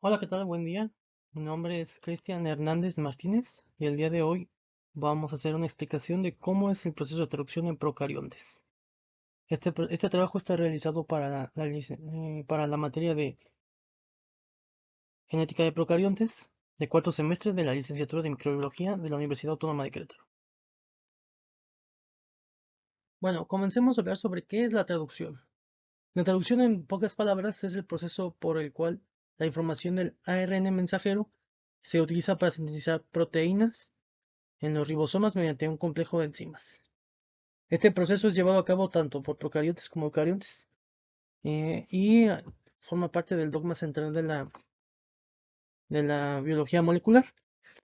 Hola, ¿qué tal? Buen día. Mi nombre es Cristian Hernández Martínez y el día de hoy vamos a hacer una explicación de cómo es el proceso de traducción en procariontes. Este trabajo está realizado para para la materia de genética de procariontes de cuarto semestre de la licenciatura de microbiología de la Universidad Autónoma de Querétaro. Bueno, comencemos a hablar sobre qué es la traducción. La traducción, en pocas palabras, es el proceso por el cual la información del ARN mensajero se utiliza para sintetizar proteínas en los ribosomas mediante un complejo de enzimas. Este proceso es llevado a cabo tanto por procariotes como eucariotes y forma parte del dogma central de la biología molecular,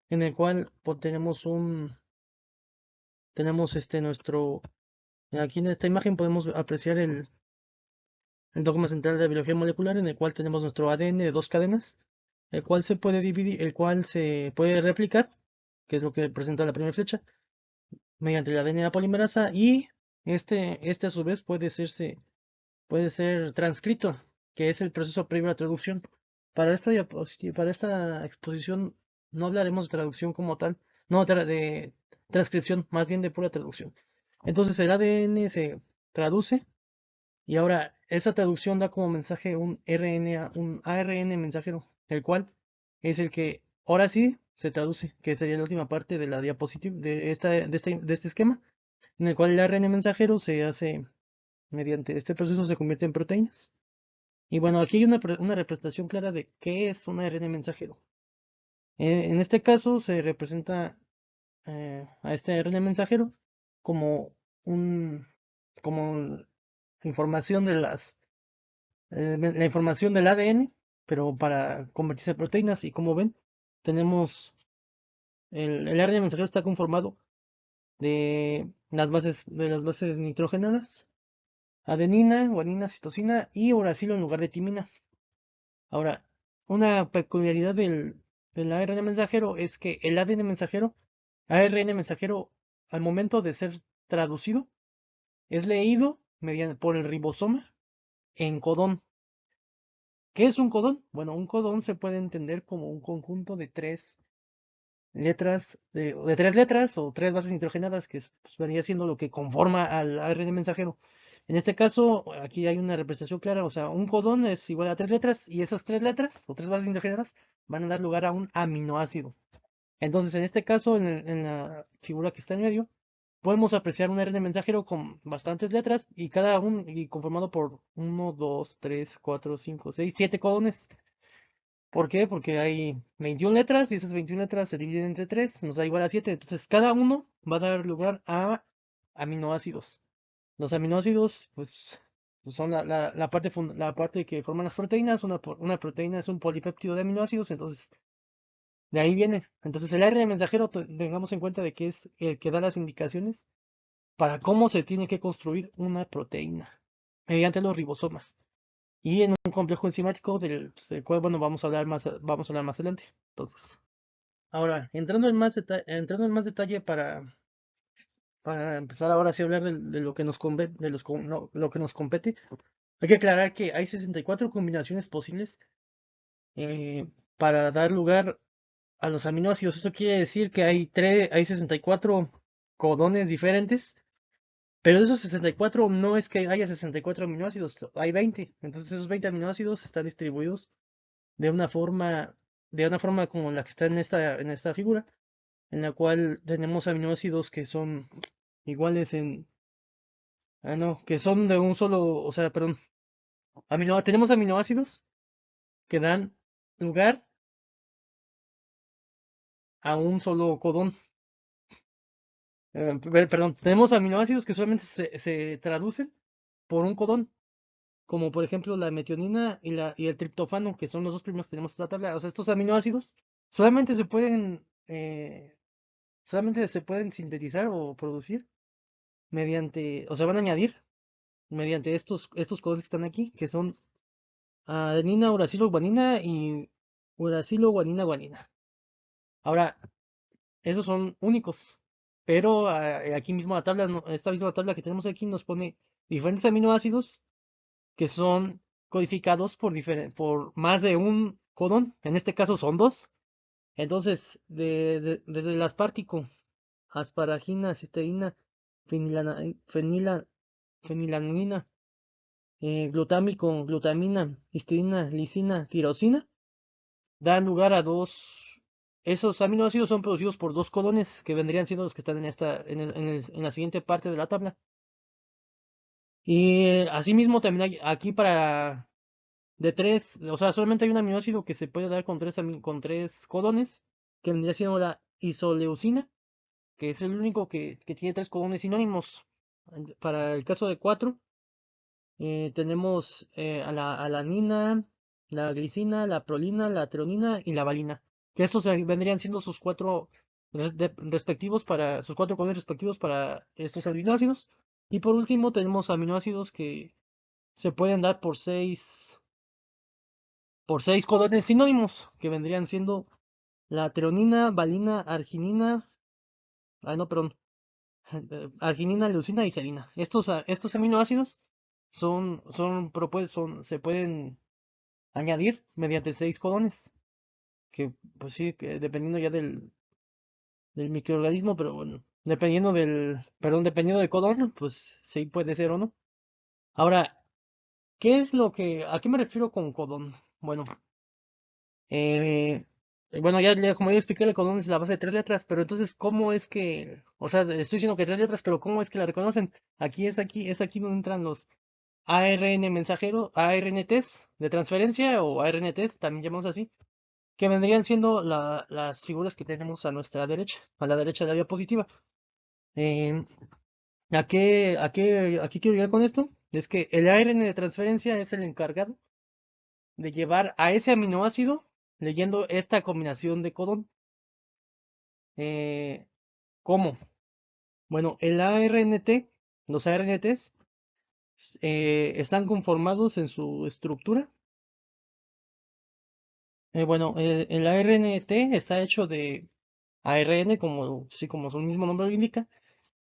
en el cual pues, tenemos aquí en esta imagen podemos apreciar el dogma central de la biología molecular, en el cual tenemos nuestro ADN de dos cadenas, el cual se puede dividir, el cual se puede replicar, que es lo que presenta la primera flecha, mediante la DNA polimerasa y este a su vez puede ser transcrito, que es el proceso previo a la traducción. Para esta exposición no hablaremos de traducción como tal, no de transcripción, más bien de pura traducción. Entonces el ADN se traduce y ahora esa traducción da como mensaje un ARN mensajero, el cual es el que ahora sí se traduce, que sería la última parte de la diapositiva de este esquema, en el cual el ARN mensajero se hace mediante este proceso se convierte en proteínas. Y bueno, aquí hay una representación clara de qué es un ARN mensajero. En este caso se representa a este ARN mensajero como un como información de la información del ADN, pero para convertirse en proteínas. Y como ven, tenemos el ARN mensajero está conformado de las bases nitrogenadas, adenina, guanina, citosina y uracilo en lugar de timina. Ahora, una peculiaridad del ARN mensajero es que el ARN mensajero, al momento de ser traducido, es leído por el ribosoma en codón. ¿Qué es un codón? Bueno, un codón se puede entender como un conjunto de de tres letras o tres bases nitrogenadas, que pues, venía siendo lo que conforma al ARN mensajero. En este caso, aquí hay una representación clara, o sea, un codón es igual a tres letras y esas tres letras o tres bases nitrogenadas van a dar lugar a un aminoácido. Entonces, en este caso, en la figura que está en medio, podemos apreciar un ARN mensajero con bastantes letras y y conformado por uno, 2, 3, 4, 5, 6, 7 codones. ¿Por qué? Porque hay 21 letras y esas 21 letras se dividen entre 3, nos da igual a 7. Entonces, cada uno va a dar lugar a aminoácidos. Los aminoácidos, pues son la parte que forman las proteínas. Una proteína es un polipéptido de aminoácidos, entonces de ahí viene. Entonces, el ARN mensajero, tengamos en cuenta de que es el que da las indicaciones para cómo se tiene que construir una proteína mediante los ribosomas y en un complejo enzimático del cual, bueno, vamos a hablar más adelante. Entonces, ahora, entrando en más detalle para empezar ahora sí a hablar de lo que nos compete, lo que nos compete, hay que aclarar que hay 64 combinaciones posibles eh, para dar lugar a los aminoácidos. Esto quiere decir que hay 64 codones diferentes, pero de esos 64 no es que haya 64 aminoácidos, hay 20. Entonces esos 20 aminoácidos están distribuidos de una forma, de una forma como la que está en esta figura, en la cual tenemos aminoácidos que son iguales no, que son de un solo, o sea, perdón, tenemos aminoácidos que dan lugar a un solo codón. Perdón, tenemos aminoácidos que solamente se traducen por un codón, como por ejemplo la metionina y el triptofano, que son los dos primeros que tenemos en esta tabla. O sea, estos aminoácidos solamente solamente se pueden sintetizar o producir o sea, van a añadir mediante estos codones que están aquí, que son adenina, uracilo, guanina y uracilo, guanina, guanina. Ahora, esos son únicos, pero aquí mismo la tabla, esta misma tabla que tenemos aquí nos pone diferentes aminoácidos que son codificados por más de un codón. En este caso son dos. Entonces, desde el aspartico, asparagina, cisteína, fenilana- fenila- fenilalanina, glutámico, glutamina, histidina, lisina, tirosina, dan lugar a dos. Esos aminoácidos son producidos por dos codones que vendrían siendo los que están en la siguiente parte de la tabla. Y asimismo también hay aquí para de tres, o sea, solamente hay un aminoácido que se puede dar con con tres codones, que vendría siendo la isoleucina, que es el único que tiene tres codones sinónimos. Para el caso de cuatro, tenemos a la alanina, la glicina, la prolina, la treonina y la valina. Que estos vendrían siendo sus cuatro respectivos para sus cuatro codones respectivos para estos aminoácidos. Y por último tenemos aminoácidos que se pueden dar por seis codones sinónimos, que vendrían siendo la treonina, valina, arginina, no, perdón, arginina, leucina y serina. Estos aminoácidos se pueden añadir mediante seis codones, que pues sí, que dependiendo ya del microorganismo, pero bueno, dependiendo del codón, pues sí puede ser o no. Ahora, ¿a qué me refiero con codón? Bueno, Eh, bueno, como ya expliqué, el codón es la base de tres letras, pero entonces, ¿cómo es que, o sea, estoy diciendo que tres letras, pero ¿cómo es que la reconocen? Es aquí donde entran los ARN mensajero, ARNTs de transferencia o ARNTs, también llamamos así, que vendrían siendo las figuras que tenemos a nuestra derecha, a la derecha de la diapositiva. Eh, ¿A qué quiero llegar con esto? Es que el ARN de transferencia es el encargado de llevar a ese aminoácido leyendo esta combinación de codón. Eh, ¿Cómo? Bueno, los ARNTs, están conformados en su estructura. Bueno, el ARNT está hecho de ARN, sí, como su mismo nombre lo indica,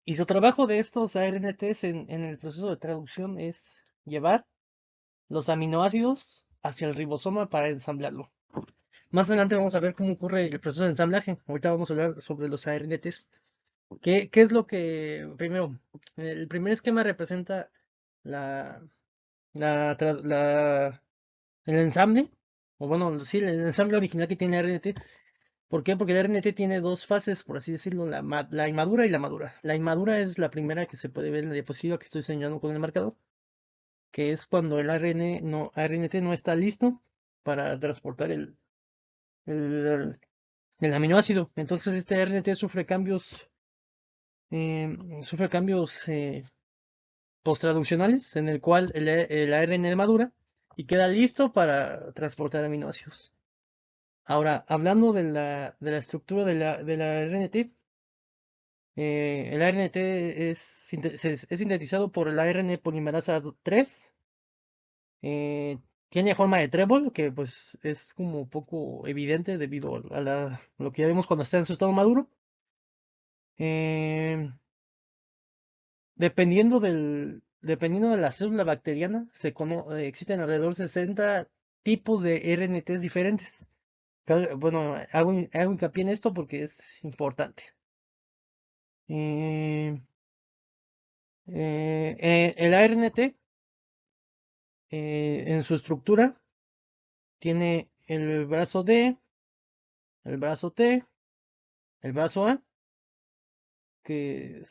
y su trabajo de estos ARNTs en el proceso de traducción es llevar los aminoácidos hacia el ribosoma para ensamblarlo. Más adelante vamos a ver cómo ocurre el proceso de ensamblaje. Ahorita vamos a hablar sobre los ARNTs. ¿Qué es lo que, primero, el primer esquema representa la, el ensamble, o bueno, sí, el ensamble original que tiene RNT? ¿Por qué? Porque el RNT tiene dos fases, por así decirlo, la inmadura y la madura. La inmadura es la primera que se puede ver en la diapositiva que estoy señalando con el marcador, que es cuando ARNT no está listo para transportar el, el aminoácido. Entonces este RNT sufre cambios posttraduccionales en el cual el ARN madura y queda listo para transportar aminoácidos. Ahora, hablando de la estructura de la RNT, el ARNT es sintetizado por el ARN polimerasa 3. eh, Tiene forma de trébol, que pues es como poco evidente debido a lo que ya vemos cuando está en su estado maduro. Eh, Dependiendo de la célula bacteriana, existen alrededor de 60 tipos de RNTs diferentes. Bueno, hago hincapié en esto porque es importante. Eh, el ARNT, en su estructura, tiene el brazo D, el brazo T, el brazo A, que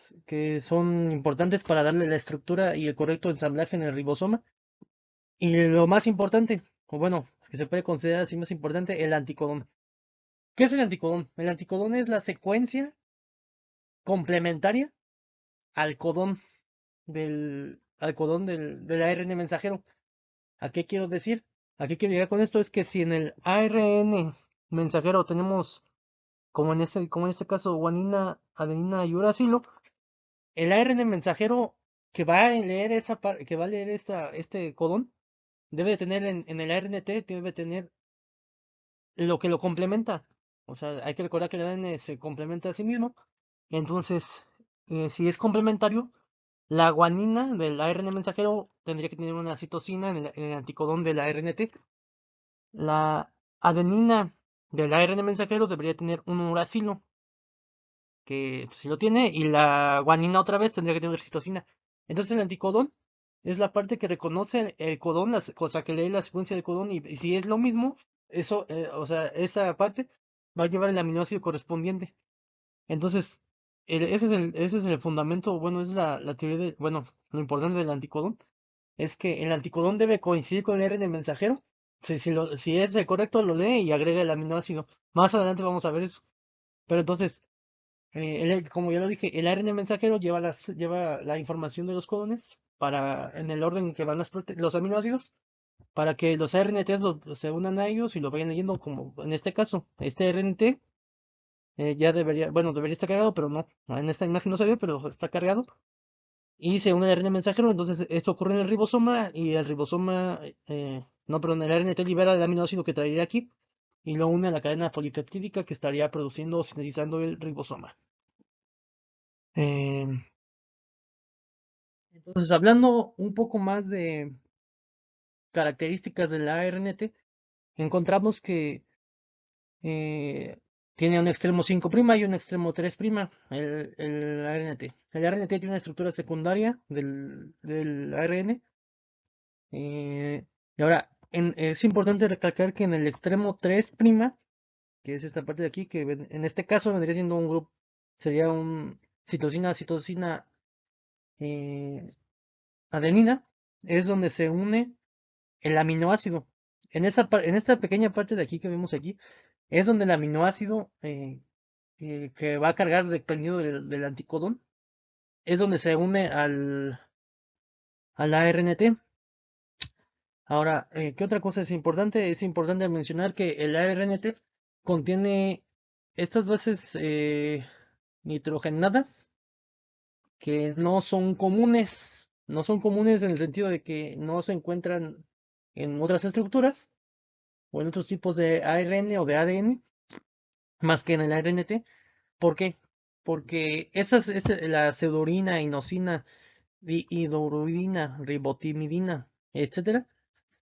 son importantes para darle la estructura y el correcto ensamblaje en el ribosoma. Y lo más importante, o bueno, que se puede considerar así más importante, el anticodón. ¿Qué es el anticodón? El anticodón es la secuencia complementaria al codón del ARN mensajero. ¿A qué quiero decir? ¿A qué quiero llegar con esto? Es que si en el ARN mensajero tenemos, como en este caso, guanina, adenina y uracilo, el ARN mensajero que va a leer que va a leer este codón, debe tener en el ARNT, debe tener lo que lo complementa. O sea, hay que recordar que el ADN se complementa a sí mismo. Entonces, si es complementario, la guanina del ARN mensajero tendría que tener una citosina en el anticodón de la RNT. adenina del ARN mensajero debería tener un uracilo, que pues, si lo tiene, y la guanina otra vez tendría que tener citosina. Entonces el anticodón es la parte que reconoce el codón, cosa que lee la secuencia del codón, y si es lo mismo, eso, o sea, esa parte va a llevar el aminoácido correspondiente. Entonces, ese es el fundamento, bueno, es la teoría de, bueno, lo importante del anticodón, es que el anticodón debe coincidir con el RN mensajero. Si es el correcto, lo lee y agrega el aminoácido. Más adelante vamos a ver eso. Pero entonces, como ya lo dije, el ARN mensajero lleva la información de los codones en el orden que van los aminoácidos, para que los RNTs se unan a ellos y lo vayan leyendo, como en este caso. Este RNT ya debería, bueno, debería estar cargado, pero no. En esta imagen no se ve, pero está cargado. Y se une el ARN mensajero, entonces esto ocurre en el ribosoma y el ribosoma, no, perdón, el RNT libera el aminoácido que traería aquí y lo une a la cadena polipeptídica que estaría produciendo o sintetizando el ribosoma. Eh, entonces, hablando un poco más de características de la ARNT, encontramos que eh, tiene un extremo 5' y un extremo 3', el ARNT. El ARNT tiene una estructura secundaria del ARN. Y ahora, es importante recalcar que en el extremo 3', que es esta parte de aquí, que en este caso vendría siendo un grupo, sería un citosina, eh, adenina, es donde se une el aminoácido. En esta pequeña parte de aquí que vemos aquí, es donde el aminoácido que va a cargar dependiendo del anticodón, es donde se une al ARNT. Ahora, ¿qué otra cosa es importante? Es importante mencionar que el ARNT contiene estas bases nitrogenadas que no son comunes en el sentido de que no se encuentran en otras estructuras o en otros tipos de ARN o de ADN, más que en el ARNT. ¿Por qué? Porque la pseudorina, inosina, hidrouridina, ribotimidina, etcétera,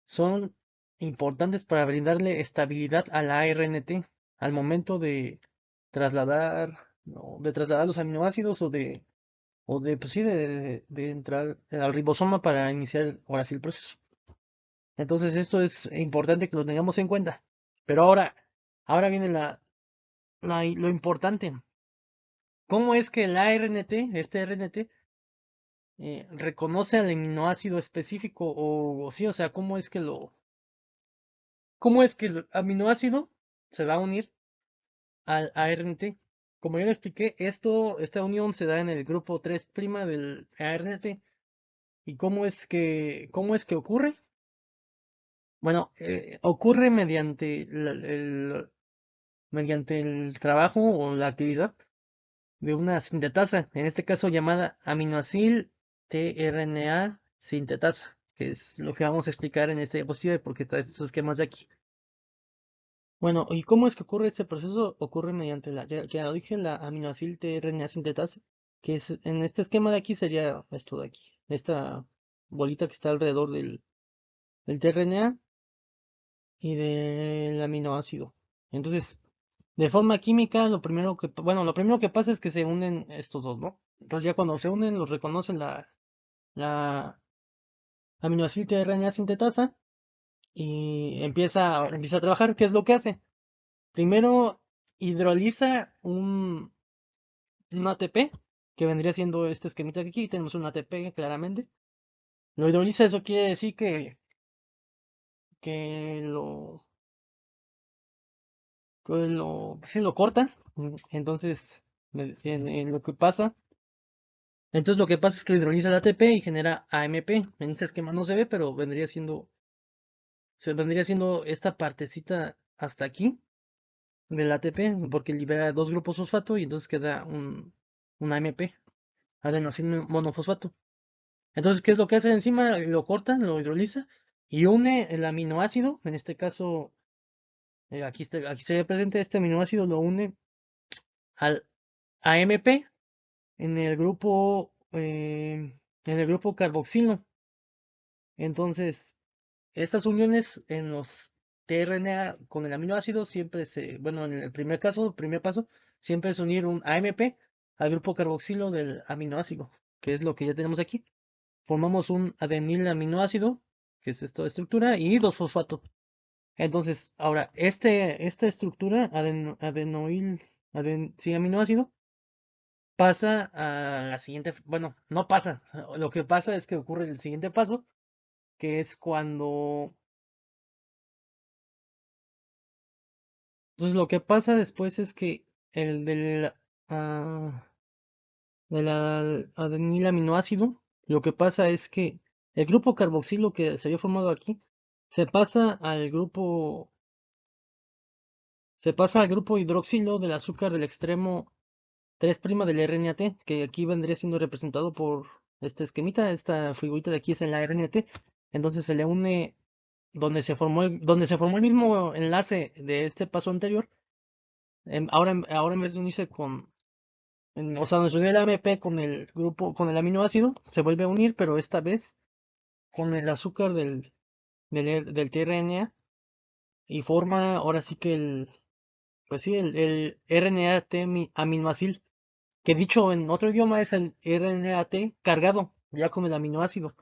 son importantes para brindarle estabilidad a la ARNT al momento de trasladar, ¿no?, de trasladar los aminoácidos pues sí, de entrar al ribosoma para iniciar ahora sí el proceso. Entonces esto es importante que lo tengamos en cuenta. Pero ahora viene lo importante. ¿Cómo es que el ARNT, este RNT, reconoce al aminoácido específico o sí, o sea, cómo es que el aminoácido se va a unir al ARNT? Como ya lo expliqué, esta unión se da en el grupo 3' del ARNT. ¿Y cómo es que ocurre? Bueno, ocurre mediante el trabajo o la actividad de una sintetasa, en este caso llamada aminoacil tRNA sintetasa, que es lo que vamos a explicar en esta diapositiva porque está estos esquemas de aquí. Bueno, ¿y cómo es que ocurre este proceso? Ocurre mediante ya lo dije, la aminoacil tRNA sintetasa, que es en este esquema de aquí sería esto de aquí, esta bolita que está alrededor del tRNA y del aminoácido. Entonces, de forma química, lo primero que pasa es que se unen estos dos, ¿no? Entonces ya cuando se unen, los reconoce la aminoácido RNA sintetasa y empieza a trabajar. ¿Qué es lo que hace? Primero hidroliza un ATP, que vendría siendo este esquemita que aquí, tenemos un ATP claramente. Lo hidroliza, eso quiere decir que sí, lo corta. Entonces, en lo que pasa. Entonces lo que pasa es que hidroliza el ATP y genera AMP. En este esquema no se ve, pero vendría siendo esta partecita hasta aquí del ATP, porque libera dos grupos fosfato y entonces queda un AMP, adenosina monofosfato. Entonces, ¿qué es lo que hace encima? Lo corta, lo hidroliza y une el aminoácido, en este caso, aquí se ve presente este aminoácido, lo une al AMP en el grupo carboxilo. Entonces, estas uniones tRNA con el aminoácido siempre bueno, en el primer caso, primer paso, siempre es unir un AMP al grupo carboxilo del aminoácido, que es lo que ya tenemos aquí. Formamos un adenil aminoácido, que es esta estructura, y dos fosfato. Entonces, ahora, esta estructura, adenoil, sí, aminoácido, pasa a la siguiente, bueno, no pasa, lo que pasa es que ocurre el siguiente paso, que es cuando, entonces lo que pasa después es que el ah, del adenilaminoácido, lo que pasa es que el grupo carboxilo que se había formado aquí se pasa al grupo hidroxilo del azúcar del extremo 3' del RNAT, que aquí vendría siendo representado por esta esquemita, esta figurita de aquí es en la RNAT. Entonces se le une donde se formó el mismo enlace de este paso anterior. Ahora en vez de unirse o sea, donde se unió el AMP con el grupo, con el aminoácido, se vuelve a unir, pero esta vez con el azúcar del tRNA y forma ahora sí que pues sí, el RNAT aminoacil, que dicho en otro idioma es el RNAT cargado, ya con el aminoácido.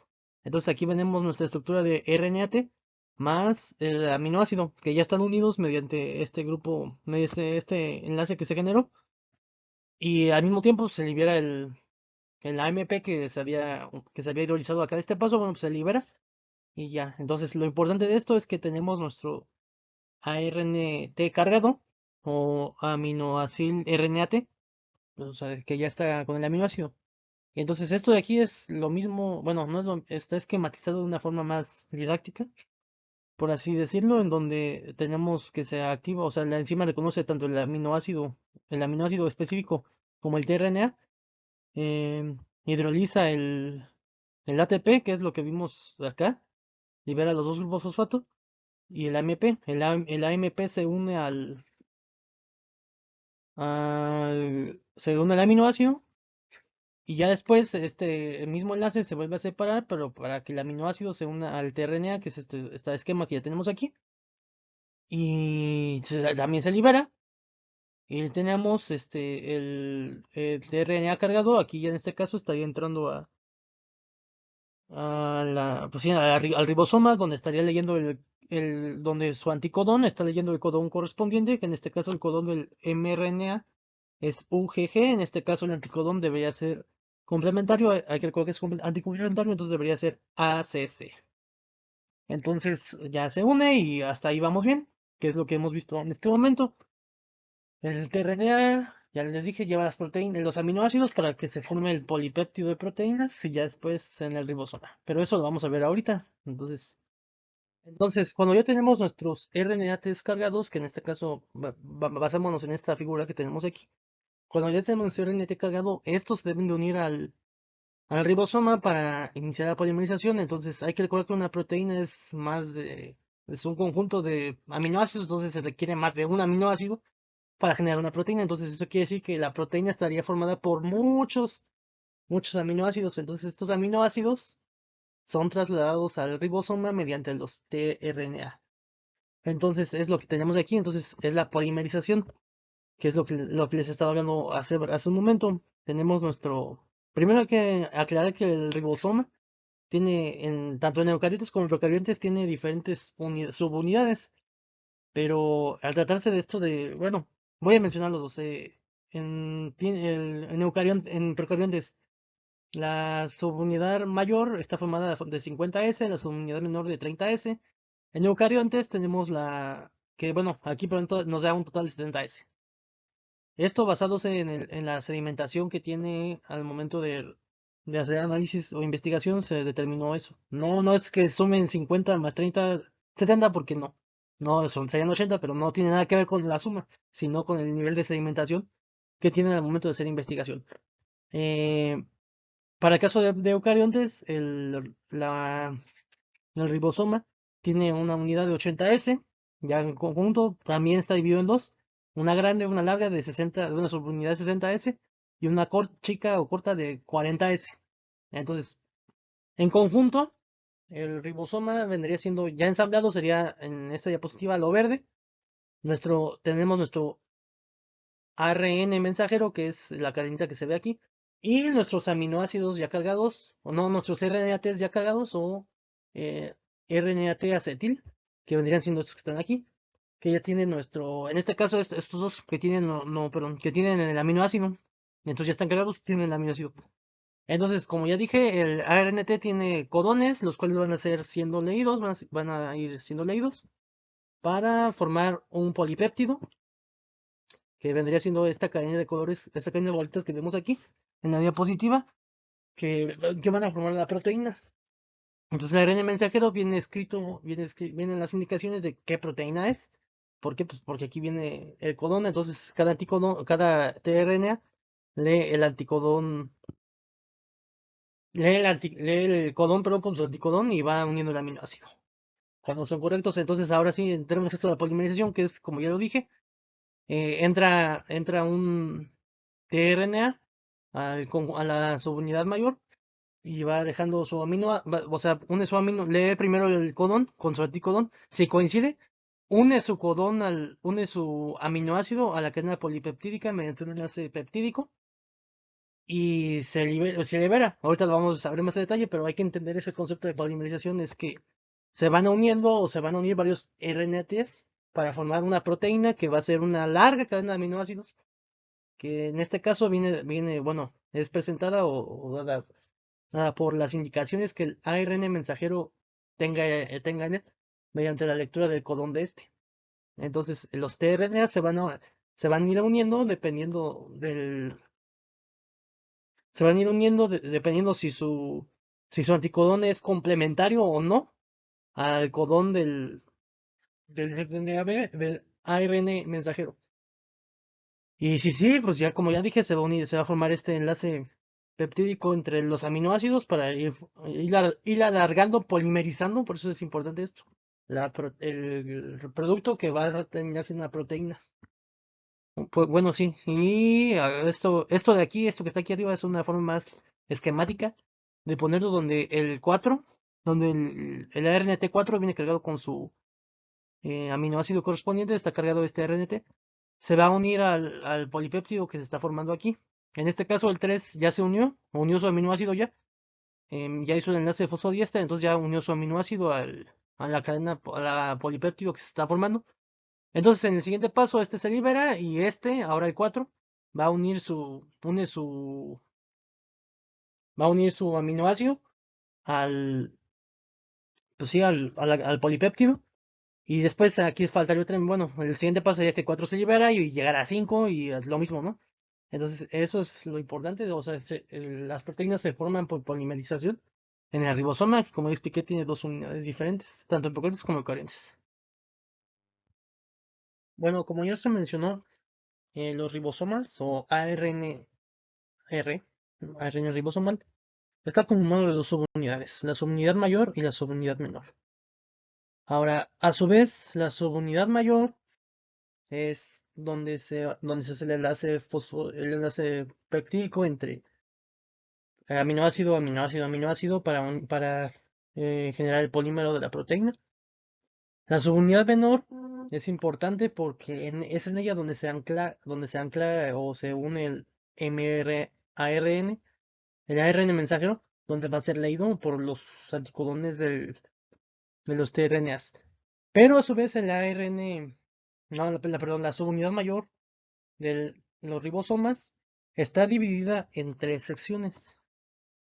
Entonces aquí tenemos nuestra estructura de RNAT más el aminoácido, que ya están unidos mediante este grupo, mediante este enlace que se generó, y al mismo tiempo se libera el AMP que se había hidrolizado acá de este paso, bueno, pues se libera y ya. Entonces lo importante de esto es que tenemos nuestro ARNT cargado o aminoacil RNAT, o sea, que ya está con el aminoácido. Y entonces esto de aquí es lo mismo, bueno, no es está esquematizado de una forma más didáctica, por así decirlo, en donde tenemos que se activa, o sea, la enzima reconoce tanto el aminoácido específico como el tRNA, hidroliza el ATP, que es lo que vimos acá, libera los dos grupos fosfato, y el AMP, el AMP se une al aminoácido. Y ya después el mismo enlace se vuelve a separar, pero para que el aminoácido se una al tRNA, que es este esquema que ya tenemos aquí, y también se libera. Y tenemos el tRNA cargado, aquí ya en este caso estaría entrando pues sí, al ribosoma, donde estaría leyendo donde su anticodón está leyendo el codón correspondiente, que en este caso el codón del mRNA es UGG, en este caso el anticodón debería ser complementario, hay que recordar que es anticomplementario, entonces debería ser ACC. Entonces ya se une y hasta ahí vamos bien, que es lo que hemos visto en este momento. El tRNA, ya les dije, lleva las proteínas, los aminoácidos para que se forme el polipéptido de proteínas y ya después en el ribosoma. Pero eso lo vamos a ver ahorita. Entonces, cuando ya tenemos nuestros RNA descargados, que en este caso basémonos en esta figura que tenemos aquí. Cuando ya tenemos nuestro RNA cargado, estos se deben de unir al ribosoma para iniciar la polimerización. Entonces, hay que recordar que una proteína es un conjunto de aminoácidos, entonces se requiere más de un aminoácido para generar una proteína. Entonces eso quiere decir que la proteína estaría formada por muchos, muchos aminoácidos. Entonces estos aminoácidos son trasladados al ribosoma mediante los tRNA. Entonces es lo que tenemos aquí. Entonces es la polimerización, que es lo que les estaba hablando hace un momento. Tenemos Primero hay que aclarar que el ribosoma tanto en eucariotes como en procariotes, tiene diferentes subunidades. Pero al tratarse de esto bueno, voy a mencionar los dos. En procariontes, la subunidad mayor está formada de 50S, la subunidad menor de 30S. En eucariontes tenemos que bueno, aquí pronto nos da un total de 70S. Esto basándose en la sedimentación que tiene al momento de hacer análisis o investigación, se determinó eso. No, no es que sumen 50 más 30, 70, porque no. No, serían 80, pero no tiene nada que ver con la suma, sino con el nivel de sedimentación que tienen al momento de hacer investigación. Eh, para el caso de eucariontes, el ribosoma tiene una unidad de 80S, ya en conjunto también está dividido en dos, una grande, una larga de una subunidad de 60S y una chica o corta de 40S. Entonces, en conjunto, El ribosoma vendría siendo ya ensamblado, sería en esta diapositiva lo verde. Tenemos nuestro ARN mensajero, que es la cadenita que se ve aquí, y nuestros aminoácidos ya cargados, o no, nuestros RNATs ya cargados, o eh, RNAT acetil, que vendrían siendo estos que están aquí, que ya tienen en este caso estos dos que tienen, no, perdón, que tienen el aminoácido, entonces ya están cargados, tienen el aminoácido. Entonces, como ya dije, el ARNT tiene codones, los cuales van a ser siendo leídos, van a ir siendo leídos para formar un polipéptido, que vendría siendo esta cadena de colores, esta cadena de bolitas que vemos aquí en la diapositiva, que van a formar la proteína. Entonces, el ARN mensajero vienen las indicaciones de qué proteína es. ¿Por qué? Pues porque aquí viene el codón, entonces cada anticodón, cada tRNA lee el anticodón, lee el codón, perdón, con su anticodón y va uniendo el aminoácido. Cuando son correctos, entonces ahora sí entremos esto de la polimerización, que es, como ya lo dije, entra un tRNA a la subunidad mayor y va dejando su o sea, une su amino, lee primero el codón con su anticodón, si coincide, une su aminoácido a la cadena polipeptídica mediante un enlace peptídico y se libera. Ahorita lo vamos a ver más a detalle, pero hay que entender ese concepto de polimerización, es que se van uniendo o se van a unir varios RNAs para formar una proteína que va a ser una larga cadena de aminoácidos, que en este caso bueno, es presentada o dada por las indicaciones que el ARN mensajero tenga en él mediante la lectura del codón de este. Entonces, los tRNA se van a ir uniendo se van a ir uniendo dependiendo si su anticodón es complementario o no al codón del ARN mensajero. Y si sí, pues ya como ya dije, se va a formar este enlace peptídico entre los aminoácidos para ir alargando, polimerizando, por eso es importante esto. El producto que va a terminar siendo una proteína. Pues bueno, sí. Y esto de aquí, esto que está aquí arriba, es una forma más esquemática de ponerlo donde donde el ARNT4 viene cargado con su aminoácido correspondiente, está cargado este RNT, se va a unir al polipéptido que se está formando aquí. En este caso, el 3 ya se unió su aminoácido ya, ya hizo el enlace de fosfodiéster, entonces ya unió su aminoácido a la cadena, a la polipéptido que se está formando. Entonces, en el siguiente paso, este se libera y ahora el 4, va a va a unir su aminoácido al, pues sí, al polipéptido. Y después aquí faltaría otra, bueno, el siguiente paso sería que 4 se libera y llegar a 5 y es lo mismo, ¿no? Entonces, eso es lo importante, o sea, las proteínas se forman por polimerización en el ribosoma, que como ya expliqué tiene dos unidades diferentes, tanto en procariotas como eucariotas. Bueno, como ya se mencionó, los ribosomas o ARN ribosomal, está conformado de dos subunidades, la subunidad mayor y la subunidad menor. Ahora, a su vez, la subunidad mayor es donde se hace el enlace peptídico entre aminoácido, aminoácido, aminoácido para generar el polímero de la proteína. La subunidad menor es importante porque es en ella donde se ancla o se une el mRARN, el ARN mensajero, donde va a ser leído por los anticodones de los tRNAs. Pero a su vez el ARN, no, perdón, la subunidad mayor de los ribosomas está dividida en tres secciones,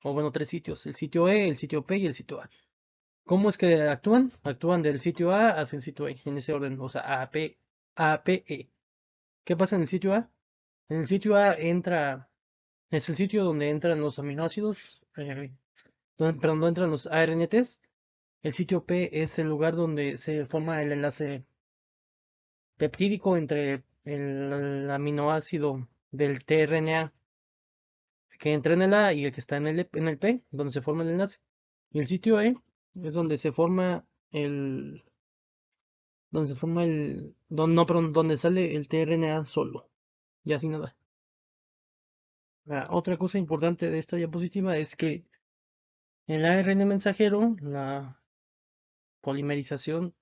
o bueno, tres sitios, el sitio E, el sitio P y el sitio A. ¿Cómo es que actúan? Actúan del sitio A hacia el sitio E, en ese orden, o sea, A, P, E. ¿Qué pasa en el sitio A? En el sitio A es el sitio donde entran los aminoácidos, perdón, donde entran los ARNTs. El sitio P es el lugar donde se forma el enlace peptídico entre el aminoácido del tRNA que entra en el A y el que está en el P, donde se forma el enlace. Y el sitio E es donde se forma no, perdón, donde sale el tRNA solo, y así nada. Otra cosa importante de esta diapositiva es que El ARN mensajero, la polimerización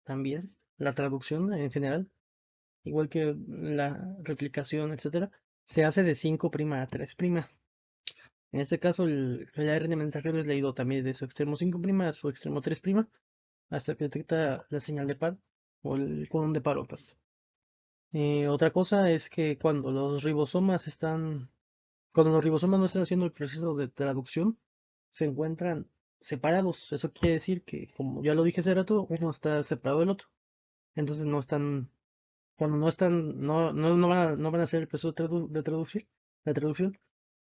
también, la traducción en general, igual que la replicación, etcétera, se hace de 5' a 3'. En este caso, el ARN mensajero es leído también de su extremo 5' a su extremo 3', hasta que detecta la señal de paro o el codón de paro, pues. Otra cosa es que cuando los ribosomas no están haciendo el proceso de traducción, se encuentran separados. Eso quiere decir que, como ya lo dije hace rato, uno está separado del otro. Entonces no están, cuando no están, no van a hacer el proceso de traducción,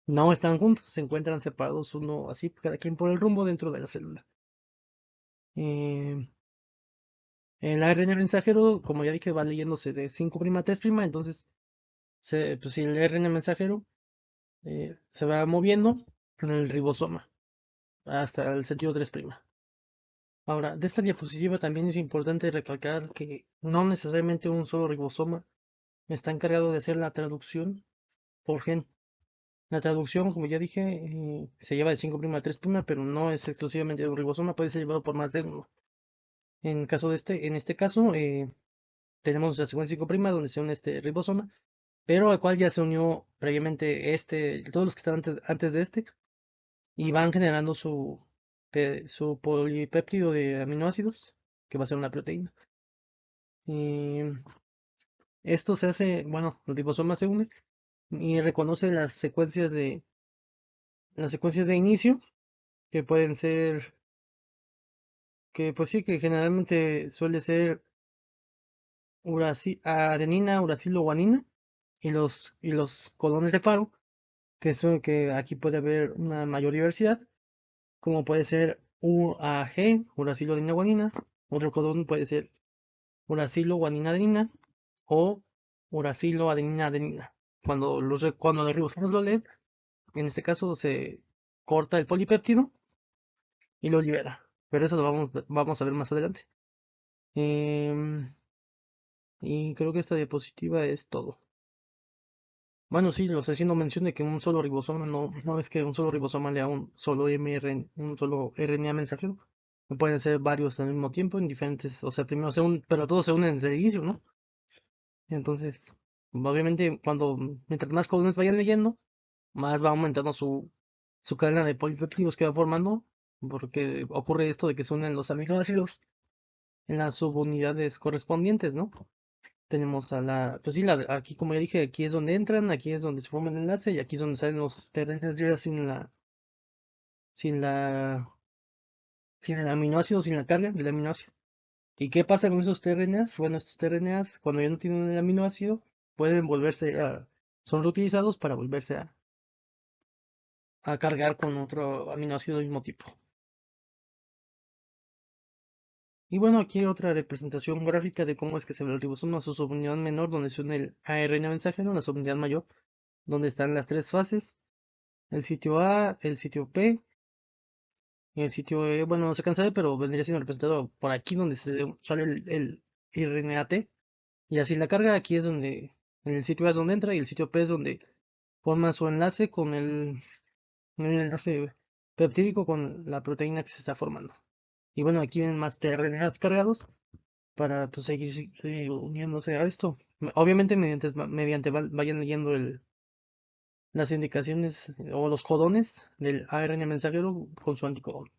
no están juntos, se encuentran separados uno así, cada quien por el rumbo dentro de la célula. Eh, el ARN mensajero, como ya dije, va leyéndose de 5' a 3', entonces pues, si el ARN mensajero se va moviendo en el ribosoma hasta el sentido 3'. Ahora, de esta diapositiva también es importante recalcar que no necesariamente un solo ribosoma está encargado de hacer la traducción por gen. La traducción, como ya dije, se lleva de 5' a 3', pero no es exclusivamente de un ribosoma, puede ser llevado por más de uno. En este caso, tenemos la secuencia 5' donde se une este ribosoma, pero al cual ya se unió previamente todos los que están antes de este, y van generando su polipéptido de aminoácidos, que va a ser una proteína. Y esto se hace, bueno, el ribosoma se une y reconoce las secuencias de inicio, que pueden ser, que pues sí, que generalmente suele ser adenina, uracilo, guanina, y los codones de paro, que aquí puede haber una mayor diversidad, como puede ser UAG, uracilo, adenina, guanina. Otro codón puede ser uracilo, guanina, adenina o uracilo, adenina, adenina. Cuando los ribosomas lo leen, en este caso se corta el polipéptido y lo libera. Pero eso vamos a ver más adelante. Em, y creo que esta diapositiva es todo. Bueno, sí, los haciendo mención de que un solo ribosoma, no es que un solo ribosoma lea un solo RNA mensajero. No pueden ser varios al mismo tiempo en diferentes, o sea, primero pero todos se unen desde el inicio, ¿no? Entonces, obviamente, mientras más codones vayan leyendo, más va aumentando su cadena de polipéptidos que va formando, porque ocurre esto de que se unen los aminoácidos en las subunidades correspondientes, ¿no? Tenemos pues sí, aquí como ya dije, aquí es donde entran, aquí es donde se forma el enlace y aquí es donde salen los terrenos ya sin la, sin el aminoácido, sin la carga del aminoácido. ¿Y qué pasa con esos tRNAs? Bueno, estos tRNAs, cuando ya no tienen el aminoácido, pueden son reutilizados para volverse a cargar con otro aminoácido del mismo tipo. Y bueno, aquí hay otra representación gráfica de cómo es que se ve el ribosoma a su subunidad menor, donde se une el ARN mensajero, la subunidad mayor, donde están las tres fases, el sitio A, el sitio P y el sitio E. Bueno, no se cansa de, pero vendría siendo representado por aquí donde sale el RNAT. Y así la carga, aquí es en el sitio A es donde entra y el sitio P es donde forma su enlace el enlace peptídico con la proteína que se está formando. Y bueno, aquí ven más tRNAs cargados para pues, seguir uniéndose a esto. Obviamente vayan leyendo las indicaciones o los codones del ARN mensajero con su anticodón.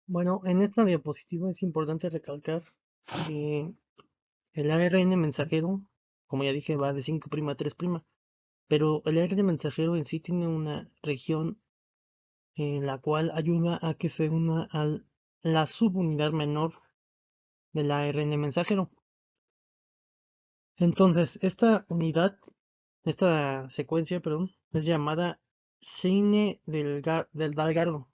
Bueno, en esta diapositiva es importante recalcar que el ARN mensajero, como ya dije, va de 5' a 3', pero el ARN mensajero en sí tiene una región en la cual ayuda a que se una a la subunidad menor del ARN mensajero. Entonces, esta secuencia, perdón, es llamada Cine del Dalgardo,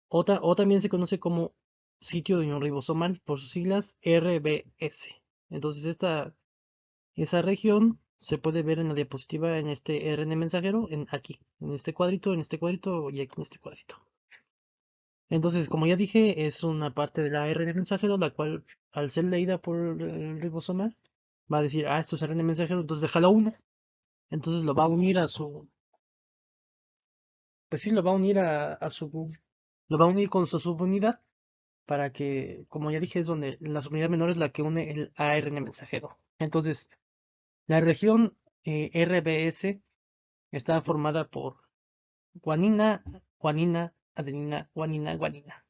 o también se conoce como sitio de unión ribosomal por sus siglas RBS. Entonces, esa región se puede ver en la diapositiva en este RN mensajero, aquí, en este cuadrito y aquí en este cuadrito. Entonces, como ya dije, es una parte de la RN mensajero, la cual, al ser leída por el ribosoma, va a decir, esto es RN mensajero, entonces déjalo uno. Entonces lo va a unir pues sí, lo va a unir lo va a unir con su subunidad para que, como ya dije, es donde la subunidad menor es la que une el ARN mensajero. Entonces, la región RBS está formada por guanina, guanina, adenina, guanina, guanina.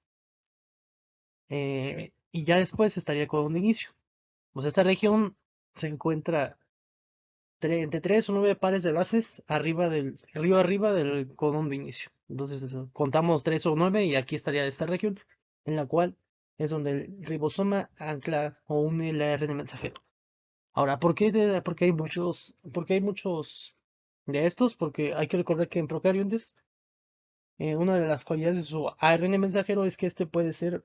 Y ya después estaría el codón de inicio. Pues esta región se encuentra entre 3 o 9 pares de bases río arriba del codón de inicio. Entonces contamos 3 o 9 y aquí estaría esta región en la cual es donde el ribosoma ancla o une el ARN mensajero. Ahora, por qué hay muchos de estos? Porque hay que recordar que en procariontes una de las cualidades de su ARN mensajero es que este puede ser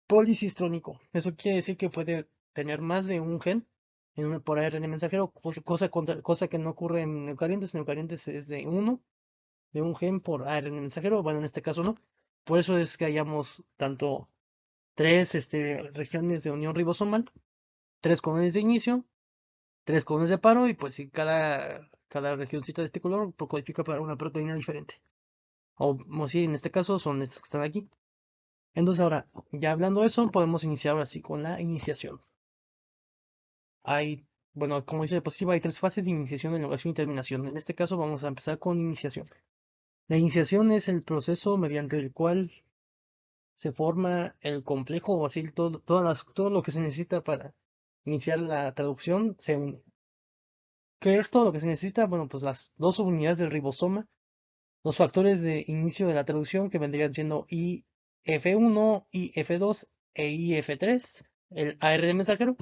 policistrónico. Eso quiere decir que puede tener más de un gen por ARN mensajero, cosa que no ocurre en eucariontes. En eucariontes es de un gen por ARN mensajero. Bueno, en este caso no. Por eso es que hayamos tanto tres regiones de unión ribosomal, tres codones de inicio, tres codones de paro, y pues si cada regioncita de este color codifica para una proteína diferente. O si en este caso son estas que están aquí. Entonces ahora, ya hablando de eso, podemos iniciar ahora sí con la iniciación. Hay, bueno, como dice la diapositiva, hay tres fases de iniciación, elongación y terminación. En este caso vamos a empezar con iniciación. La iniciación es el proceso mediante el cual se forma el complejo, o así todo lo que se necesita para iniciar la traducción se une. ¿Qué es todo lo que se necesita? Bueno, pues las dos subunidades del ribosoma, los factores de inicio de la traducción que vendrían siendo IF1, IF2 e IF3, el ARN mensajero,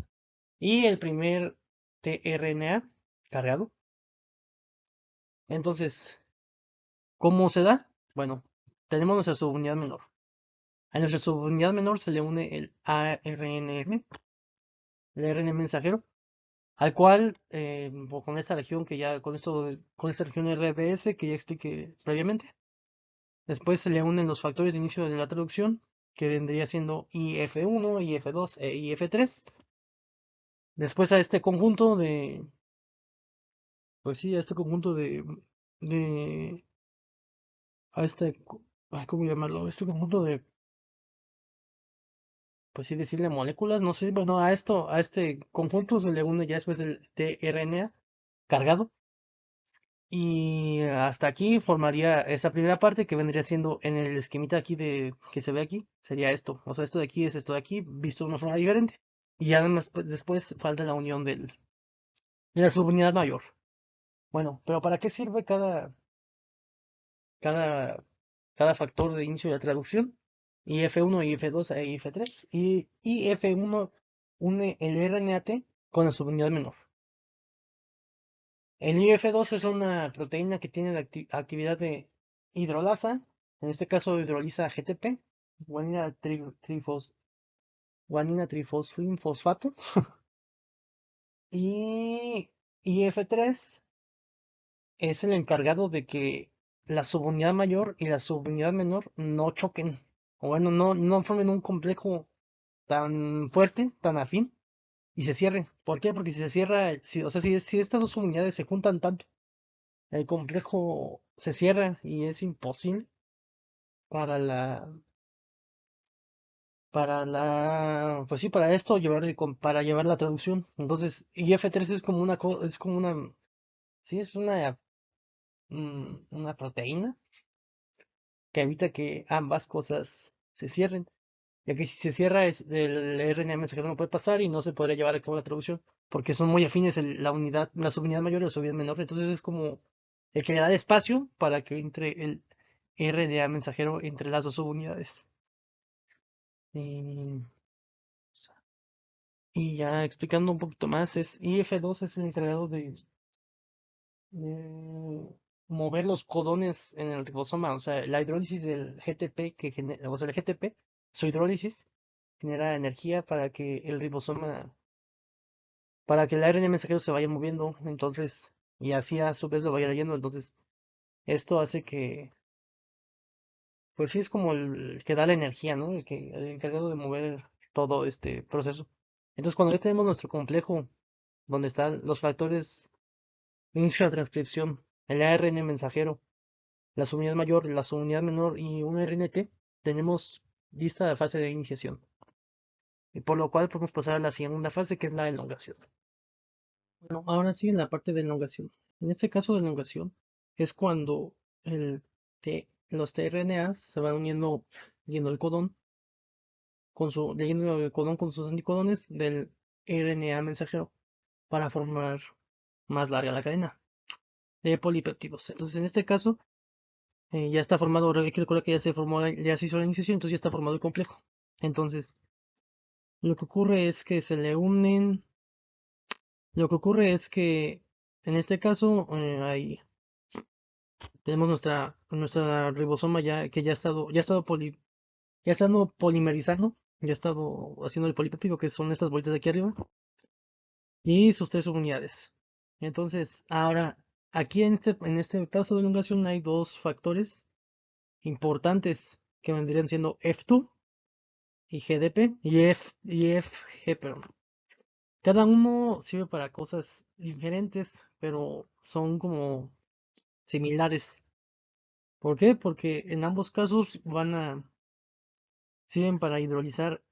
y el primer tRNA cargado. Entonces, ¿cómo se da? Bueno, tenemos nuestra subunidad menor. A nuestra subunidad menor se le une el ARNM, el ARN mensajero, al cual, con esta región con esta región RBS que ya expliqué previamente, después se le unen los factores de inicio de la traducción, que vendría siendo IF1, IF2 e IF3. Después a este conjunto pues sí, a este conjunto de, a este, ¿cómo llamarlo? Este conjunto de, pues sí, decirle moléculas, no sé, bueno, a este conjunto se le une ya después el tRNA cargado. Y hasta aquí formaría esa primera parte que vendría siendo en el esquemita aquí que se ve aquí, sería esto. O sea, esto de aquí es esto de aquí, visto de una forma diferente. Y ya además, pues, después falta la unión de la subunidad mayor. Bueno, pero ¿para qué sirve cada, cada factor de inicio de la traducción? IF1, IF2 e IF3. Y IF1 une el RNAT con la subunidad menor. El IF2 es una proteína que tiene la actividad de hidrolasa, en este caso hidroliza GTP, guanina, guanina trifosfinato, y IF3 es el encargado de que la subunidad mayor y la subunidad menor no choquen, o bueno, no formen un complejo tan fuerte, tan afín, y se cierren. ¿Por qué? Porque si se cierra, o sea, si estas dos unidades se juntan tanto, el complejo se cierra y es imposible para pues sí, para esto, para llevar la traducción. Entonces, IF3 es como sí, es una proteína que evita que ambas cosas se cierren. Ya que si se cierra, el RNA mensajero no puede pasar y no se podría llevar a cabo la traducción, porque son muy afines la subunidad mayor y la subunidad menor. Entonces es como el que le da el espacio para que entre el RNA mensajero entre las dos subunidades. Y, y ya explicando un poquito más, IF2 es el encargado de mover los codones en el ribosoma, o sea, la hidrólisis del GTP o sea, el GTP, su hidrólisis genera energía para que el ARN mensajero se vaya moviendo, entonces, y así a su vez lo vaya leyendo, entonces, esto hace pues sí es como el que da la energía, ¿no? El encargado de mover todo este proceso. Entonces, cuando ya tenemos nuestro complejo, donde están los factores de inicio de transcripción, el ARN mensajero, la subunidad mayor, la subunidad menor y un RNT, tenemos lista la fase de iniciación. Y por lo cual podemos pasar a la segunda fase, que es la elongación. Bueno, ahora sí en la parte de elongación. En este caso de elongación es cuando los tRNAs se van uniendo, leyendo el codón leyendo el codón con sus anticodones del RNA mensajero para formar más larga la cadena de polipéptidos. Entonces, en este caso, ya está formado, hay que recordar que ya se formó, ya se hizo la iniciación, entonces ya está formado el complejo. Entonces, lo que ocurre es que se le unen, lo que ocurre es que en este caso tenemos nuestra ribosoma ya que ya ha estado polimerizando, ya ha estado haciendo el polipéptido, que son estas bolitas de aquí arriba, y sus tres unidades. Entonces, ahora, aquí en este paso de elongación hay dos factores importantes que vendrían siendo F2 y GDP y FG, perdón. Cada uno sirve para cosas diferentes, pero son como similares. ¿Por qué? Porque en ambos casos sirven para hidrolizar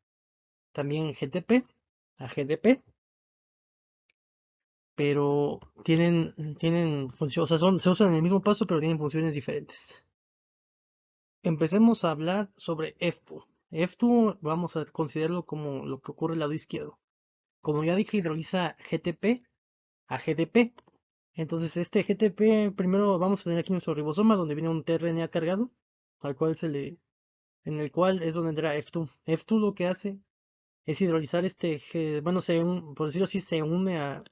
también GTP a GDP, pero tienen función, o sea, se usan en el mismo paso, pero tienen funciones diferentes. Empecemos a hablar sobre F2. F2 vamos a considerarlo como lo que ocurre al lado izquierdo. Como ya dije, hidroliza GTP a GDP. Entonces este GTP, primero vamos a tener aquí nuestro ribosoma, donde viene un tRNA cargado, en el cual es donde entra F2. F2 lo que hace es hidrolizar bueno, por decirlo así, se une al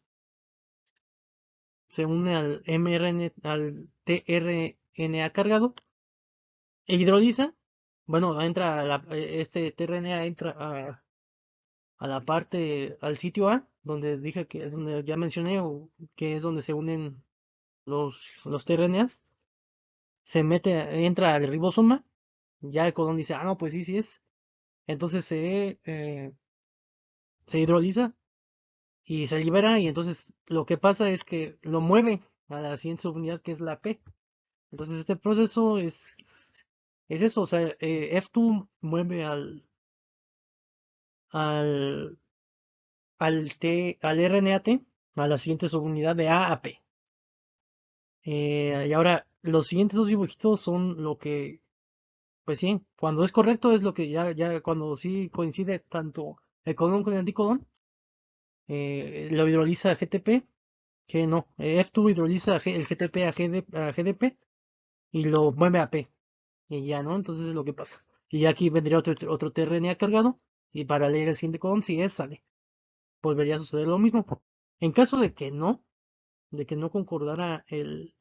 al tRNA cargado e hidroliza. Bueno, este tRNA entra a la parte, al sitio A, donde dije donde ya mencioné, que es donde se unen los tRNAs. Entra al ribosoma, ya el codón dice, ah, no, pues sí, sí es. Entonces se hidroliza y se libera, y entonces lo que pasa es que lo mueve a la siguiente subunidad, que es la P. Entonces este proceso es eso, o sea, F2 mueve al, al RNAT a la siguiente subunidad de A a P. Y ahora, los siguientes dos dibujitos son lo que, pues sí, cuando es correcto es lo que ya cuando sí coincide tanto el codón con el anticodón, lo hidroliza GTP, que no, F2 hidroliza el GTP a GDP y lo mueve a P. Y ya, ¿no? Entonces es lo que pasa. Y aquí vendría otro tRNA cargado. Y para leer el siguiente codón, si es, sale. Volvería a suceder lo mismo. En caso de que no concordara el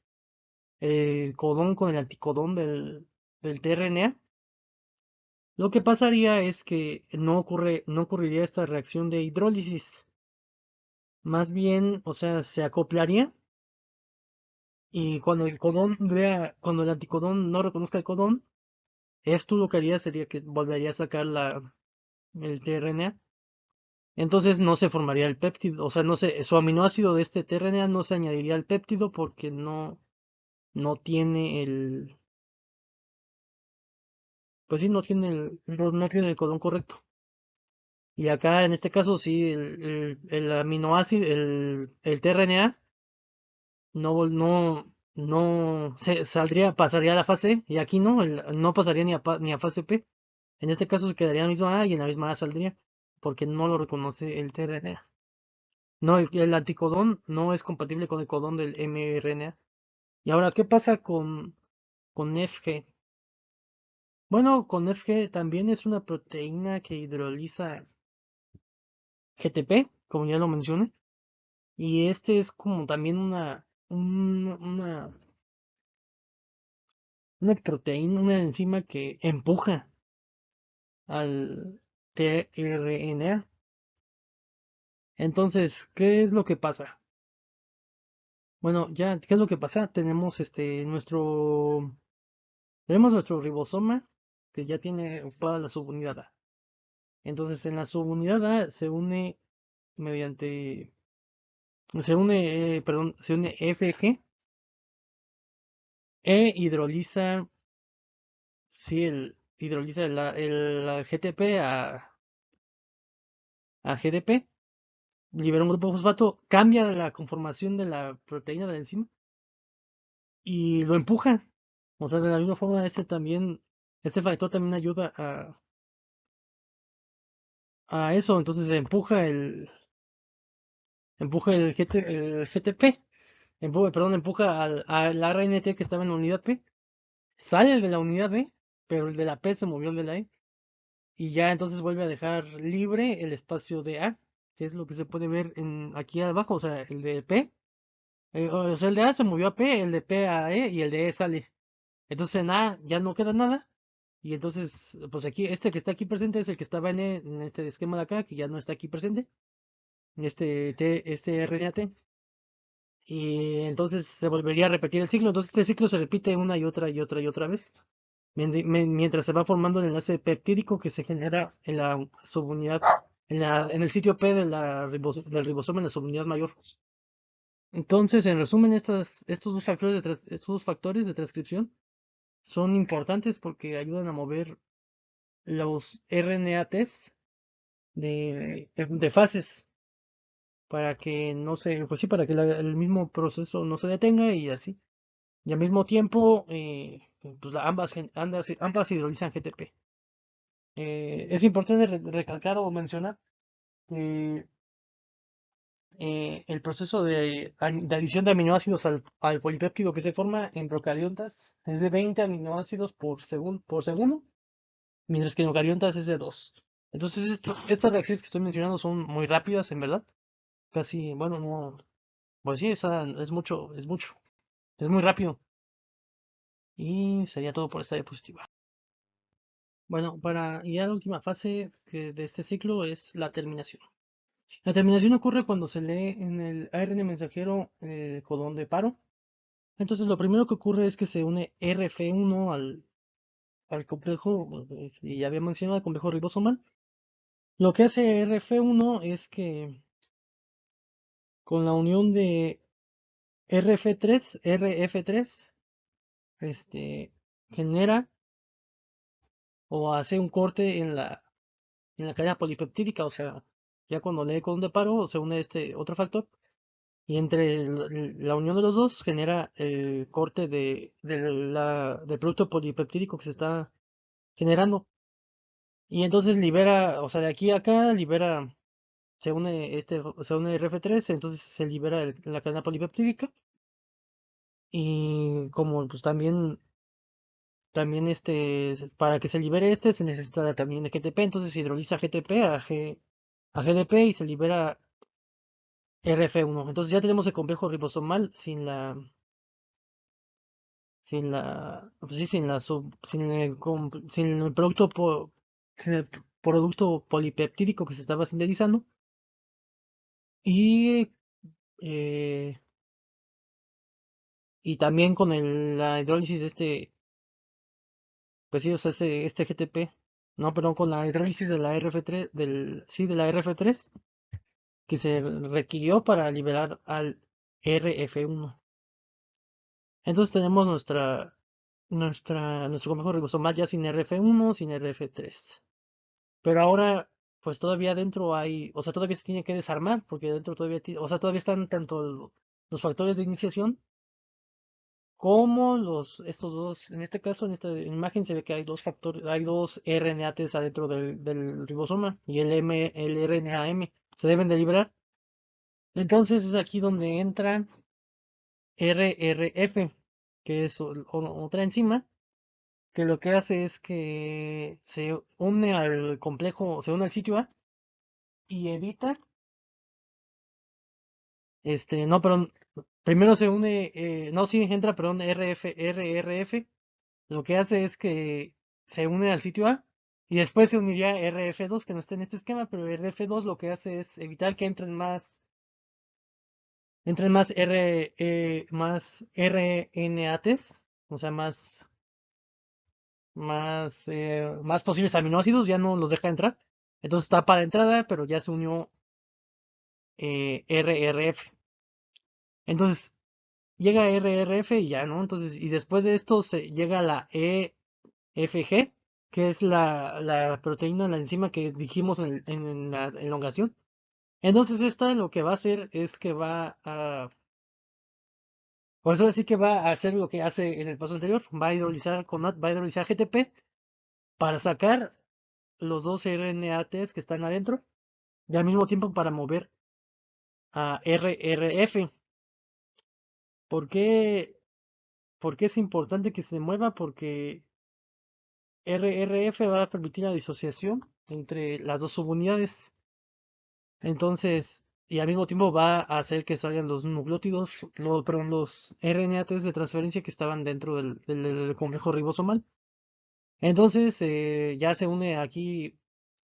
codón con el anticodón del tRNA, lo que pasaría es que no ocurriría esta reacción de hidrólisis. Más bien, o sea, se acoplaría. Y cuando el anticodón no reconozca el codón, esto lo que haría sería que volvería a sacar el tRNA. Entonces no se formaría el péptido, o sea, no su aminoácido de este tRNA no se añadiría al péptido porque no tiene pues sí, no tiene el codón correcto. Y acá en este caso sí, el aminoácido, el tRNA pasaría a la fase, y aquí no pasaría ni a fase P. En este caso se quedaría en la misma A y en la misma A saldría, porque no lo reconoce el tRNA. No, el anticodón no es compatible con el codón del mRNA. Y ahora, ¿qué pasa con FG? Bueno, con FG también es una proteína que hidroliza GTP, como ya lo mencioné. Y este es como también una proteína, una enzima que empuja al tRNA. Entonces, ¿qué es lo que pasa? Bueno, ya, ¿qué es lo que pasa? Tenemos nuestro ribosoma que ya tiene ocupada la subunidad A. Entonces, en la subunidad A se une FG hidroliza, sí, hidroliza la GTP a GDP, libera un grupo de fosfato, cambia la conformación de la proteína de la enzima y lo empuja. O sea, de la misma forma, este factor también ayuda a eso. Entonces el GTP, empuja al RNT que estaba en la unidad P, sale el de la unidad B, pero el de la P se movió al de la E. Y ya entonces vuelve a dejar libre el espacio de A, que es lo que se puede ver aquí abajo, o sea, el de P. O sea, el de A se movió a P, el de P a E y el de E sale. Entonces en A ya no queda nada. Y entonces, pues aquí, este que está aquí presente es el que estaba en este esquema de acá, que ya no está aquí presente, en este RNAT. Y entonces se volvería a repetir el ciclo. Entonces este ciclo se repite una y otra y otra y otra vez. Mientras se va formando el enlace peptídico que se genera en la subunidad, en el sitio P del ribosoma en la subunidad mayor. Entonces, en resumen, estos dos factores de transcripción son importantes porque ayudan a mover los RNATs de fases para que no se, pues sí, para que el mismo proceso no se detenga y así. Y al mismo tiempo, pues ambas hidrolizan GTP. Es importante recalcar o mencionar que el proceso de adición de aminoácidos al polipéptido que se forma en procariotas es de 20 aminoácidos por segundo, mientras que en eucariotas es de 2. Entonces, estas reacciones que estoy mencionando son muy rápidas, en verdad. Casi, bueno, no, pues sí, es muy rápido. Y sería todo por esta diapositiva. Bueno, ya la última fase de este ciclo es la terminación. La terminación ocurre cuando se lee en el ARN mensajero el codón de paro. Entonces lo primero que ocurre es que se une RF1 al complejo, y ya había mencionado el complejo ribosomal. Lo que hace RF1 es que con la unión de RF3, genera o hace un corte en la cadena polipeptídica, o sea, ya cuando lee codón de paro se une este otro factor. Y entre la unión de los dos genera el corte del producto polipeptídico que se está generando. Y entonces libera, o sea, de aquí a acá se une RF3, entonces se libera la cadena polipeptídica. Y como pues también para que se libere se necesita también de GTP, entonces se hidroliza GTP a GDP y se libera RF1. Entonces ya tenemos el complejo ribosomal pues sí, sin el producto polipeptídico que se estaba sintetizando. Y, eh, y también con la hidrólisis de pues sí, o sea, este GTP, no, perdón, con la hidrólisis de la RF3, sí, de la RF3, que se requirió para liberar al RF1. Entonces tenemos nuestro complejo ribosomal ya sin RF1, sin RF3. Pero ahora, pues todavía dentro o sea, todavía se tiene que desarmar, porque dentro o sea, todavía están tanto los factores de iniciación como estos dos, en este caso, en esta imagen se ve que hay dos RNAs adentro del ribosoma y el RNAM se deben de liberar. Entonces es aquí donde entra RRF, que es otra enzima, que lo que hace es que se une al sitio A y evita, no, pero primero se une, no, sí, entra, perdón, RRF. Lo que hace es que se une al sitio A y después se uniría RF2, que no está en este esquema, pero RF2 lo que hace es evitar que más RNAs, o sea, más posibles aminoácidos, ya no los deja entrar. Entonces está para entrada, pero ya se unió RRF. Entonces, llega a RRF y ya, ¿no? Entonces, y después de esto se llega a la EFG, que es la proteína, la enzima que dijimos en la elongación. Entonces, esta lo que va a hacer es que va a, pues ahora sí que va a hacer lo que hace en el paso anterior, va a hidrolizar va a hidrolizar GTP para sacar los dos RNATs que están adentro y al mismo tiempo para mover a RRF. ¿Por qué, por qué es importante que se mueva? Porque RRF va a permitir la disociación entre las dos subunidades. Entonces, y al mismo tiempo va a hacer que salgan los nucleótidos, perdón, los RNATs de transferencia que estaban dentro del complejo ribosomal. Entonces, ya se une aquí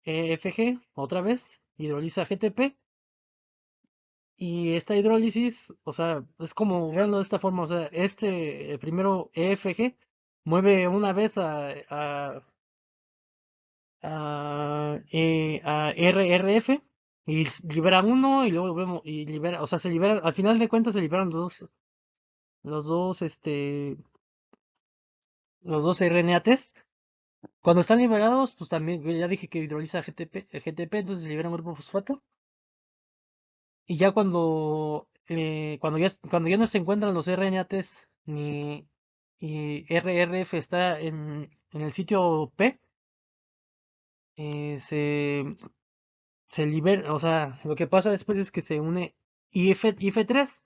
EFG otra vez, hidroliza GTP. Y esta hidrólisis, o sea, es como verlo de esta forma, o sea, primero EFG mueve una vez a RRF y libera uno y luego vemos y libera, o sea, se libera, al final de cuentas se liberan los dos, los dos RNATs. Cuando están liberados, pues también, ya dije que hidroliza GTP, entonces se libera un grupo fosfato. Y ya cuando ya no se encuentran los RNATs ni y RRF está en el sitio P, eh, se, se libera, o sea, lo que pasa después es que se une IF3.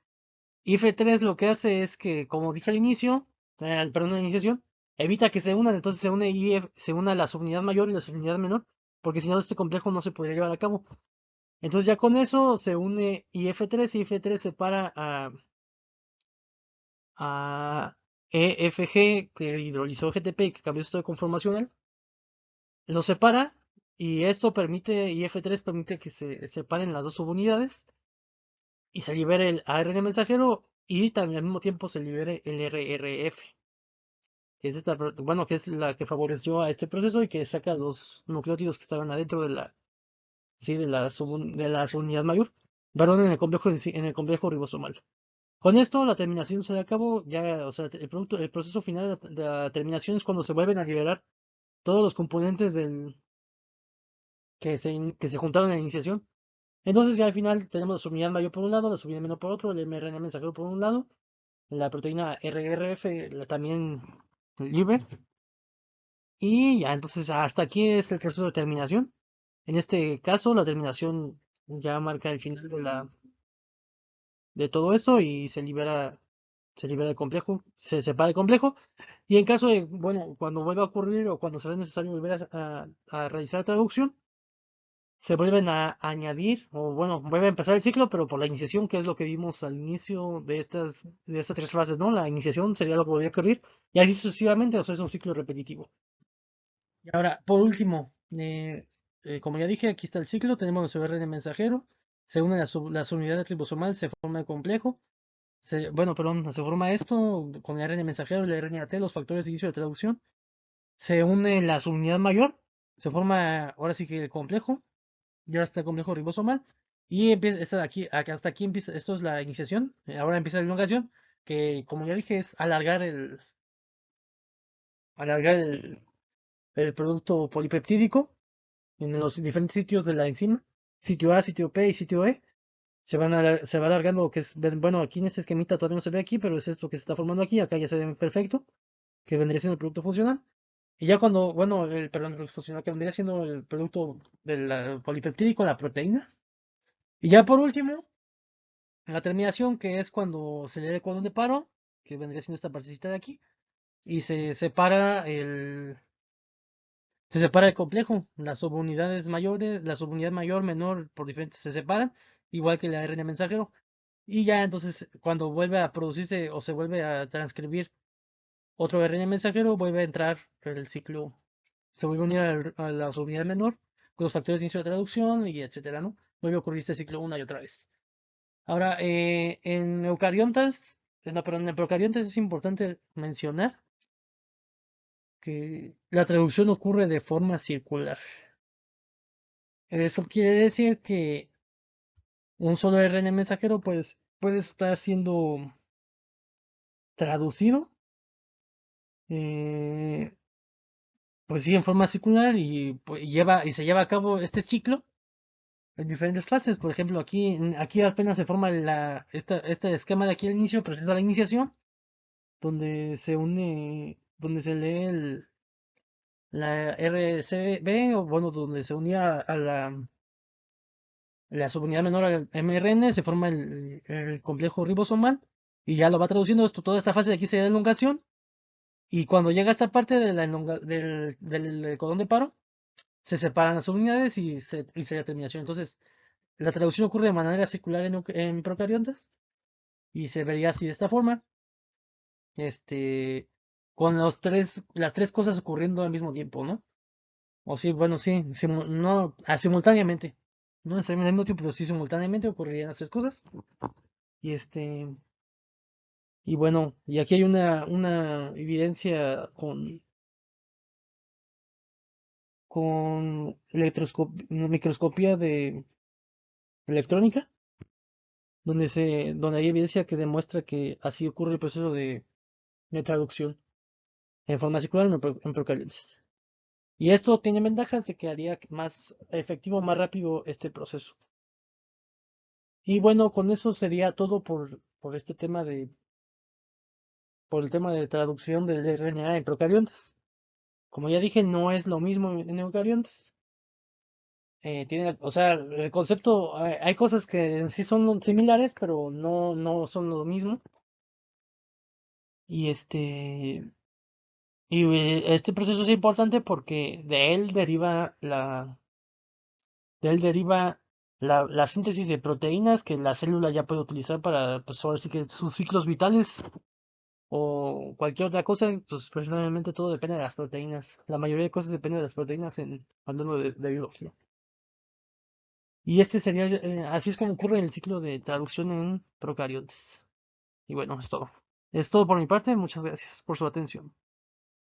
IF3 lo que hace es que, como dije al inicio, perdón, la iniciación, evita que se unan, entonces se une se une a la subunidad mayor y la subunidad menor, porque si no este complejo no se podría llevar a cabo. Entonces ya con eso se une IF3 y IF3 separa a EFG que hidrolizó GTP y que cambió su estado conformacional, lo separa y esto permite, y F3 permite que se separen las dos subunidades y se libere el ARN mensajero y también al mismo tiempo se libere el RRF, que es bueno, que es la que favoreció a este proceso y que saca los nucleótidos que estaban adentro sí, de la subunidad mayor, perdón, en el complejo ribosomal. Con esto la terminación se acabó, ya, o sea, el proceso final de la terminación es cuando se vuelven a liberar todos los componentes que se juntaron en la iniciación. Entonces ya al final tenemos la subunidad mayor por un lado, la subunidad menor por otro, el mRNA mensajero por un lado, la proteína RRF también libre, y ya entonces hasta aquí es el proceso de terminación. En este caso la terminación ya marca el final de todo esto y se libera el complejo, se separa el complejo. Y en caso de, bueno, cuando vuelva a ocurrir o cuando sea necesario volver a realizar traducción, se vuelven a añadir, o bueno, vuelve a empezar el ciclo, pero por la iniciación, que es lo que vimos al inicio de estas tres fases, ¿no? La iniciación sería lo que podría ocurrir, y así sucesivamente, o sea, es un ciclo repetitivo. Y ahora, por último, como ya dije, aquí está el ciclo, tenemos nuestro RN mensajero, se unen las unidades ribosomal, se forma el complejo, bueno, perdón, se forma esto con el ARN mensajero, el RNAT, los factores de inicio de traducción. Se une la subunidad mayor, se forma ahora sí que el complejo, ya está el complejo ribosomal. Y empieza, hasta aquí empieza, esto es la iniciación. Ahora empieza la elongación, que como ya dije, es alargar el producto polipeptídico en los diferentes sitios de la enzima, sitio A, sitio P y sitio E. Se va alargando lo que es, bueno, aquí en este esquemita todavía no se ve aquí, pero es esto que se está formando aquí, acá ya se ve perfecto, que vendría siendo el producto funcional. Y ya cuando, bueno, perdón, el producto funcional que vendría siendo el producto del polipeptídico, la proteína. Y ya por último, la terminación, que es cuando se le da el codón de paro, que vendría siendo esta partecita de aquí, y se separa el complejo, las subunidades mayores, la subunidad mayor, menor, por diferentes se separan, igual que la RNA mensajero. Y ya entonces, cuando vuelve a producirse o se vuelve a transcribir otro RNA mensajero, vuelve a entrar el ciclo, se vuelve a unir a la subunidad menor, con los factores de inicio de traducción y etcétera, ¿no? Vuelve a ocurrir este ciclo una y otra vez. Ahora, en eucariontas, no, perdón, en procariontas es importante mencionar que la traducción ocurre de forma circular. Eso quiere decir que un solo RN mensajero pues, puede estar siendo traducido, eh, pues sí, en forma circular y pues, se lleva a cabo este ciclo en diferentes fases. Por ejemplo, aquí apenas se forma este esquema de aquí al inicio, proceso de la iniciación, donde se lee la RCB, o bueno, donde se unía a la subunidad menor al mRNA, se forma el complejo ribosomal y ya lo va traduciendo esto. Toda esta fase de aquí sería la elongación. Y cuando llega esta parte de del codón de paro, se separan las unidades y se da terminación. Entonces, la traducción ocurre de manera circular en procariontes y se vería así de esta forma, este, con las tres cosas ocurriendo al mismo tiempo, ¿no? O sí, bueno, sí, no, simultáneamente. No necesariamente al mismo tiempo, pero sí simultáneamente ocurrirían las tres cosas. Y y bueno, y aquí hay una evidencia con microscopía de electrónica, donde hay evidencia que demuestra que así ocurre el proceso de traducción en forma circular en procariotes. Y esto tiene ventajas de que haría más efectivo, más rápido este proceso. Y bueno, con eso sería todo por este tema por el tema de traducción del RNA en procariontes. Como ya dije, no es lo mismo en eucariontes. O sea, el concepto, hay cosas que en sí son similares, pero no son lo mismo. Y este proceso es importante porque de él deriva la síntesis de proteínas que la célula ya puede utilizar para, pues ahora sí que sus ciclos vitales o cualquier otra cosa, pues personalmente todo depende de las proteínas. La mayoría de cosas depende de las proteínas hablando de biología. Y este sería, así es como ocurre el ciclo de traducción en procariontes. Y bueno, es todo. Es todo por mi parte. Muchas gracias por su atención.